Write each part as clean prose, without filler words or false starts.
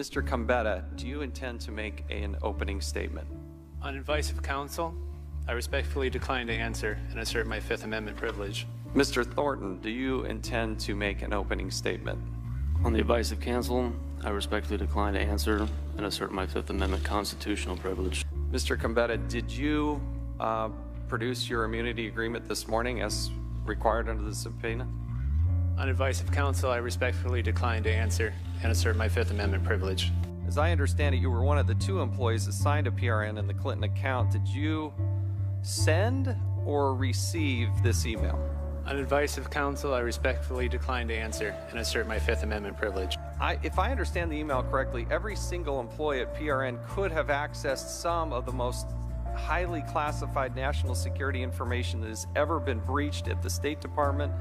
Mr. Gambetta, do you intend to make an opening statement? On advice of counsel, I respectfully decline to answer and assert my Fifth Amendment privilege. Mr. Thornton, do you intend to make an opening statement? On the advice of counsel, I respectfully decline to answer and assert my Fifth Amendment constitutional privilege. Mr. Gambetta, did you produce your immunity agreement this morning as required under the subpoena? On advice of counsel, I respectfully decline to answer and assert my Fifth Amendment privilege. As I understand it, you were one of the 2 employees assigned to PRN in the Clinton account. Did you send or receive this email? On advice of counsel, I respectfully decline to answer and assert my Fifth Amendment privilege. If I understand the email correctly, every single employee at PRN could have accessed some of the most highly classified national security information that has ever been breached at the State Department.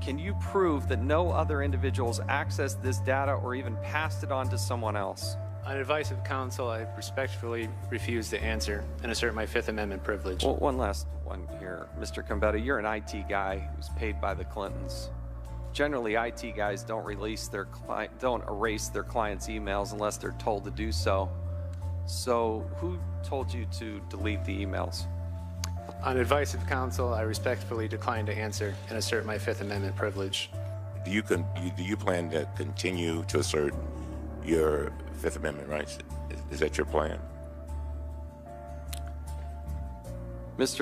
Can you prove that no other individuals accessed this data or even passed it on to someone else? On advice of counsel, I respectfully refuse to answer and assert my Fifth Amendment privilege. Well, one last one here. Mr. Gambetta, you're an IT guy who's paid by the Clintons. Generally, IT guys don't erase their clients' emails unless they're told to do so. So who told you to delete the emails? On advice of counsel, I respectfully decline to answer and assert my Fifth Amendment privilege. Do you plan to continue to assert your Fifth Amendment rights? Is that your plan? Is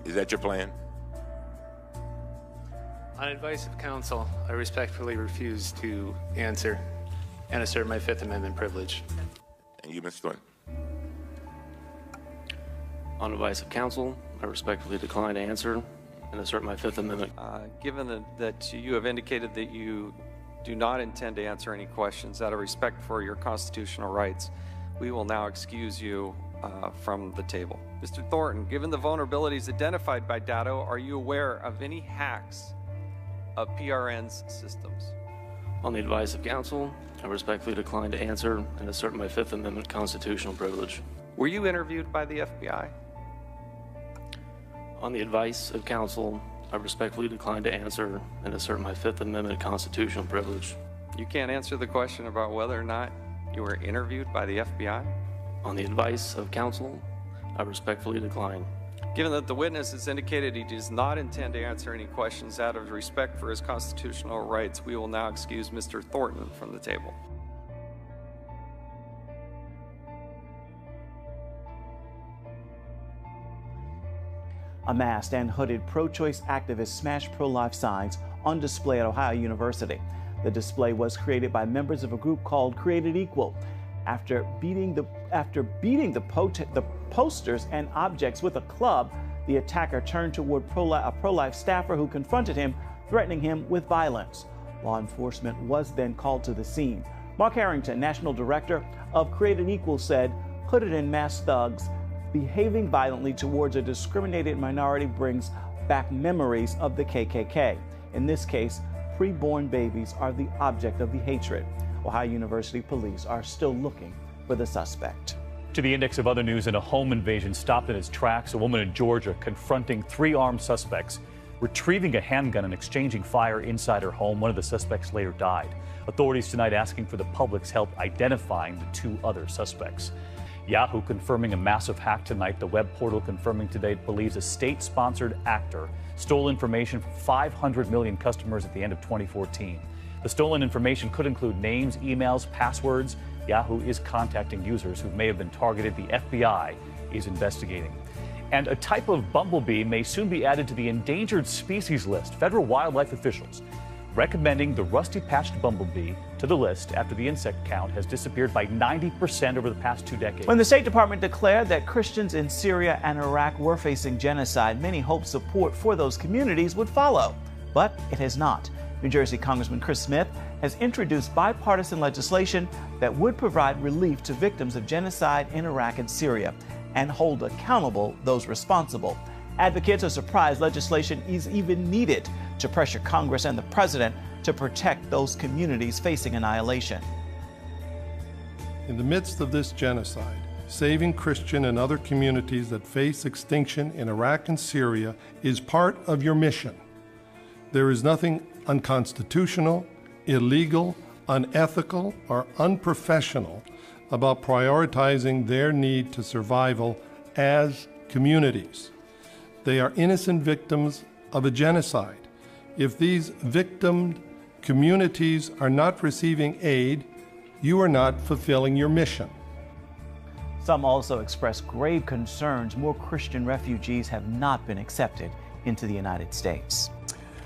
that your plan? On advice of counsel, I respectfully refuse to answer and assert my Fifth Amendment privilege. And you, Mr. Thornton? On advice of counsel, I respectfully decline to answer and assert my Fifth Amendment. Given that you have indicated that you do not intend to answer any questions out of respect for your constitutional rights, we will now excuse you from the table. Mr. Thornton, given the vulnerabilities identified by Datto, are you aware of any hacks of PRN's systems? On the advice of counsel, I respectfully decline to answer and assert my Fifth Amendment constitutional privilege. Were you interviewed by the FBI? On the advice of counsel, I respectfully decline to answer and assert my Fifth Amendment constitutional privilege. You can't answer the question about whether or not you were interviewed by the FBI? On the advice of counsel, I respectfully decline. Given that the witness has indicated he does not intend to answer any questions out of respect for his constitutional rights, we will now excuse Mr. Thornton from the table. A masked and hooded pro-choice activist smashed pro-life signs on display at Ohio University. The display was created by members of a group called Created Equal. After beating the posters and objects with a club, the attacker turned toward a pro-life staffer who confronted him, threatening him with violence. Law enforcement was then called to the scene. Mark Harrington, National Director of Created Equal, said hooded and masked thugs behaving violently towards a discriminated minority brings back memories of the KKK. In this case, preborn babies are the object of the hatred. Ohio University police are still looking for the suspect. To the index of other news, in a home invasion stopped in its tracks, a woman in Georgia confronting 3 armed suspects, retrieving a handgun and exchanging fire inside her home. One of the suspects later died. Authorities tonight asking for the public's help identifying the 2 other suspects. Yahoo confirming a massive hack tonight. The web portal confirming today it believes a state-sponsored actor stole information from 500 million customers at the end of 2014. The stolen information could include names, emails, passwords. Yahoo is contacting users who may have been targeted. The FBI is investigating. And a type of bumblebee may soon be added to the endangered species list. Federal wildlife officials recommending the rusty-patched bumblebee to the list after the insect count has disappeared by 90% over the past 2 decades. When the State Department declared that Christians in Syria and Iraq were facing genocide, many hoped support for those communities would follow, but it has not. New Jersey Congressman Chris Smith has introduced bipartisan legislation that would provide relief to victims of genocide in Iraq and Syria and hold accountable those responsible. Advocates are surprised legislation is even needed to pressure Congress and the president to protect those communities facing annihilation. In the midst of this genocide, saving Christian and other communities that face extinction in Iraq and Syria is part of your mission. There is nothing unconstitutional, illegal, unethical, or unprofessional about prioritizing their need to survival as communities. They are innocent victims of a genocide. If these victimed communities are not receiving aid, you are not fulfilling your mission. Some also expressed grave concerns more Christian refugees have not been accepted into the United States.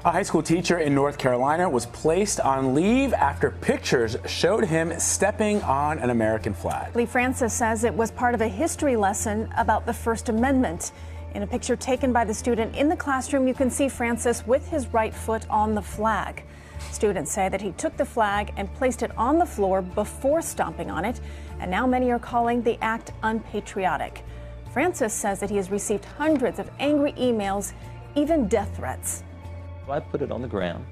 A high school teacher in North Carolina was placed on leave after pictures showed him stepping on an American flag. Lee Francis says it was part of a history lesson about the First Amendment. In a picture taken by the student in the classroom, you can see Francis with his right foot on the flag. Students say that he took the flag and placed it on the floor before stomping on it, and now many are calling the act unpatriotic. Francis says that he has received hundreds of angry emails, even death threats. I put it on the ground,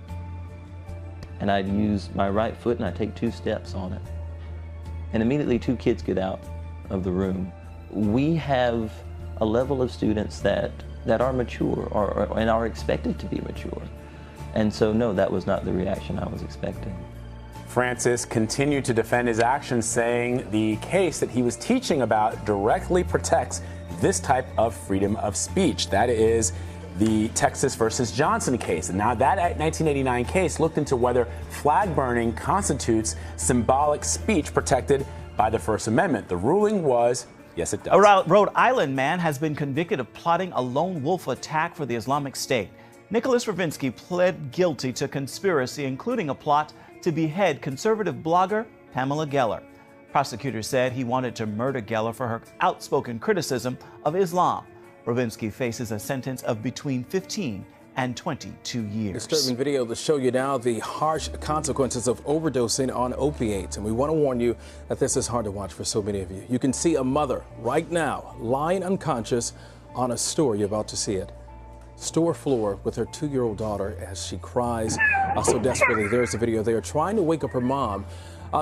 and I'd use my right foot and I'd take 2 steps on it. And immediately 2 kids get out of the room. We have a level of students that are mature and are expected to be mature. And so, no, that was not the reaction I was expecting. Francis continued to defend his actions, saying the case that he was teaching about directly protects this type of freedom of speech. That is the Texas versus Johnson case. And now that 1989 case looked into whether flag burning constitutes symbolic speech protected by the First Amendment. The ruling was, yes, it does. A Rhode Island man has been convicted of plotting a lone wolf attack for the Islamic State. Nicholas Ravinsky pled guilty to conspiracy, including a plot to behead conservative blogger Pamela Geller. Prosecutors said he wanted to murder Geller for her outspoken criticism of Islam. Ravinsky faces a sentence of between 15 and 22 years. Disturbing video to show you now the harsh consequences of overdosing on opiates. And we want to warn you that this is hard to watch for so many of you. You can see a mother right now lying unconscious on a store. You're about to see it. Store floor with her 2-year-old daughter as she cries so desperately. There's the video there trying to wake up her mom.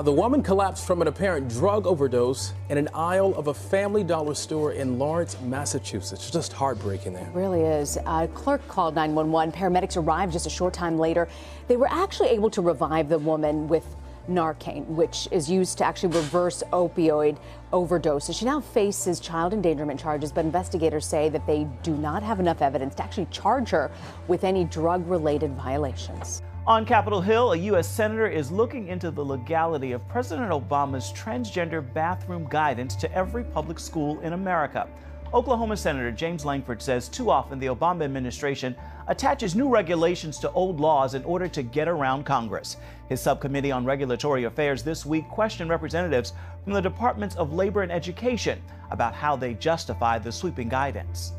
The woman collapsed from an apparent drug overdose in an aisle of a Family Dollar store in Lawrence, Massachusetts. Just heartbreaking there. It really is. A clerk called 911. Paramedics arrived just a short time later. They were actually able to revive the woman with Narcan, which is used to actually reverse opioid overdoses. She now faces child endangerment charges, but investigators say that they do not have enough evidence to actually charge her with any drug-related violations. On Capitol Hill, a U.S. senator is looking into the legality of President Obama's transgender bathroom guidance to every public school in America. Oklahoma Senator James Lankford says too often the Obama administration attaches new regulations to old laws in order to get around Congress. His subcommittee on regulatory affairs this week questioned representatives from the Departments of Labor and Education about how they justify the sweeping guidance.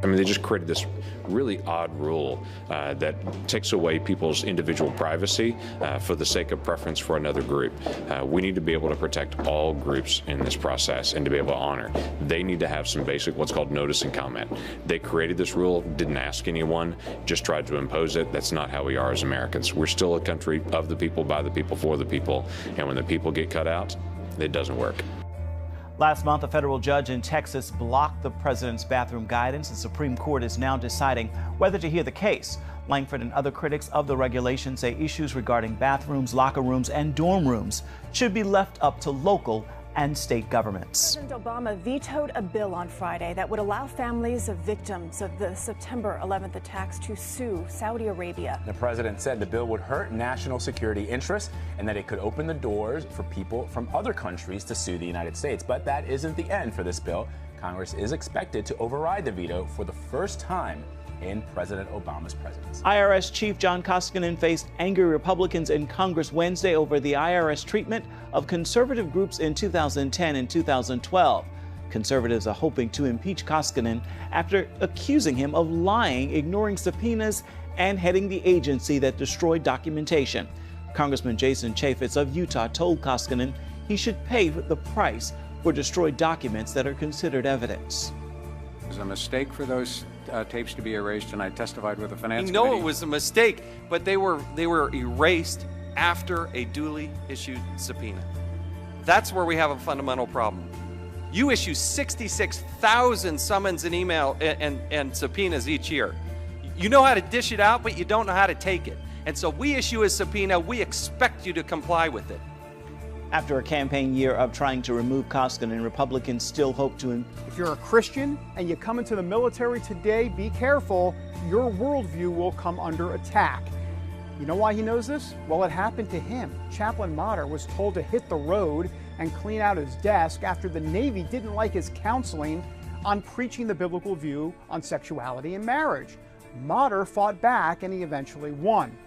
I mean, they just created this really odd rule that takes away people's individual privacy for the sake of preference for another group. We need to be able to protect all groups in this process and to be able to honor. They need to have some basic what's called notice and comment. They created this rule, didn't ask anyone, just tried to impose it. That's not how we are as Americans. We're still a country of the people, by the people, for the people. And when the people get cut out, it doesn't work. Last month, a federal judge in Texas blocked the president's bathroom guidance. The Supreme Court is now deciding whether to hear the case. Langford and other critics of the regulation say issues regarding bathrooms, locker rooms, and dorm rooms should be left up to local and state governments. President Obama vetoed a bill on Friday that would allow families of victims of the September 11th attacks to sue Saudi Arabia. The president said the bill would hurt national security interests and that it could open the doors for people from other countries to sue the United States. But that isn't the end for this bill. Congress is expected to override the veto for the first time in President Obama's presidency. IRS Chief John Koskinen faced angry Republicans in Congress Wednesday over the IRS treatment of conservative groups in 2010 and 2012. Conservatives are hoping to impeach Koskinen after accusing him of lying, ignoring subpoenas, and heading the agency that destroyed documentation. Congressman Jason Chaffetz of Utah told Koskinen he should pay the price for destroyed documents that are considered evidence. It was a mistake for those tapes to be erased, and I testified with the finance committee. committee. It was a mistake, but they were erased after a duly issued subpoena. That's where we have a fundamental problem. You issue 66,000 summons and email and subpoenas each year. You know how to dish it out, but you don't know how to take it. And so we issue a subpoena. We expect you to comply with it. After a campaign year of trying to remove Koskinen, Republicans still hope to... If you're a Christian and you come into the military today, be careful. Your worldview will come under attack. You know why he knows this? Well, it happened to him. Chaplain Motter was told to hit the road and clean out his desk after the Navy didn't like his counseling on preaching the biblical view on sexuality and marriage. Motter fought back and he eventually won.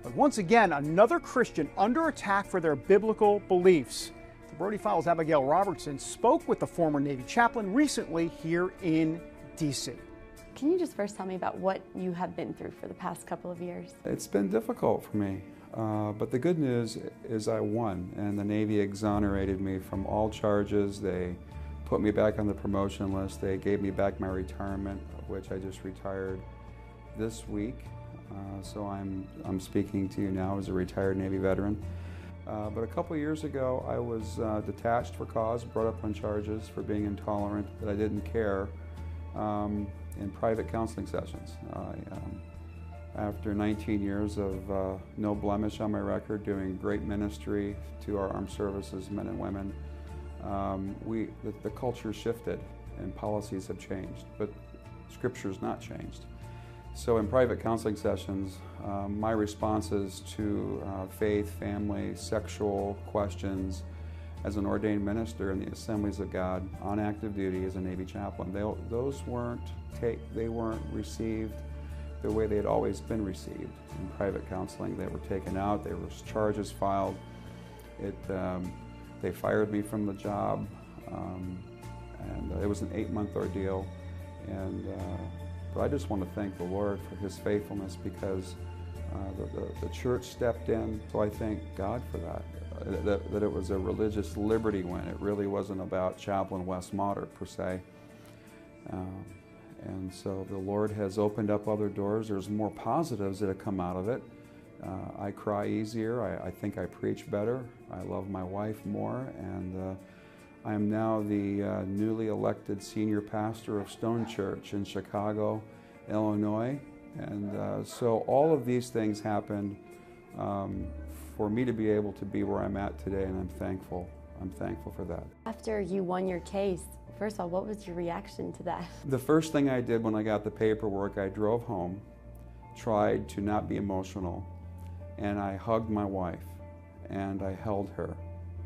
But once again, another Christian under attack for their biblical beliefs. The Brody Files' Abigail Robertson spoke with the former Navy chaplain recently here in D.C. Can you just first tell me about what you have been through for the past couple of years? It's been difficult for me, but the good news is I won, and the Navy exonerated me from all charges. They put me back on the promotion list. They gave me back my retirement, of which I just retired this week. So I'm speaking to you now as a retired Navy veteran. But a couple years ago, I was detached for cause, brought up on charges for being intolerant, that I didn't care in private counseling sessions. After 19 years of no blemish on my record, doing great ministry to our armed services men and women, the culture shifted and policies have changed, but Scripture's not changed. So in private counseling sessions, my responses to faith, family, sexual questions as an ordained minister in the Assemblies of God on active duty as a Navy chaplain, those weren't received the way they had always been received in private counseling. They were taken out, there were charges filed. They fired me from the job, and it was an 8-month ordeal. But I just want to thank the Lord for His faithfulness, because the church stepped in. So I thank God for that it was a religious liberty win. It really wasn't about Chaplain Wes Motter per se. And so the Lord has opened up other doors. There's more positives that have come out of it. I cry easier. I think I preach better. I love my wife more. And I am now the newly elected senior pastor of Stone Church in Chicago, Illinois. And so all of these things happened for me to be able to be where I'm at today, and I'm thankful. I'm thankful for that. After you won your case, first of all, what was your reaction to that? The first thing I did when I got the paperwork, I drove home, tried to not be emotional, and I hugged my wife, and I held her,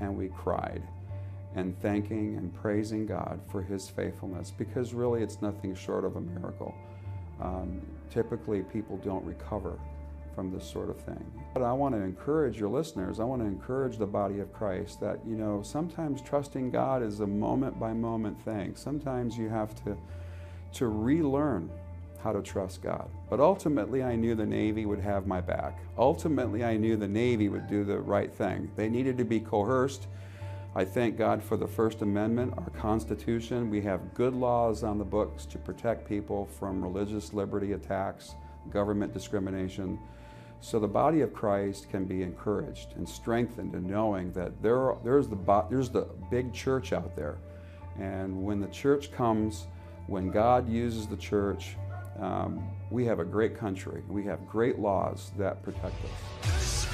and we cried, and thanking and praising God for His faithfulness, because really it's nothing short of a miracle. Typically people don't recover from this sort of thing. But I want to encourage your listeners, I want to encourage the body of Christ that, you know, sometimes trusting God is a moment-by-moment thing. Sometimes you have to relearn how to trust God. But ultimately I knew the Navy would have my back. Ultimately I knew the Navy would do the right thing. They needed to be coerced. I thank God for the First Amendment, our Constitution. We have good laws on the books to protect people from religious liberty attacks, government discrimination. So the body of Christ can be encouraged and strengthened in knowing that there's the big church out there. And when the church comes, when God uses the church, we have a great country. We have great laws that protect us.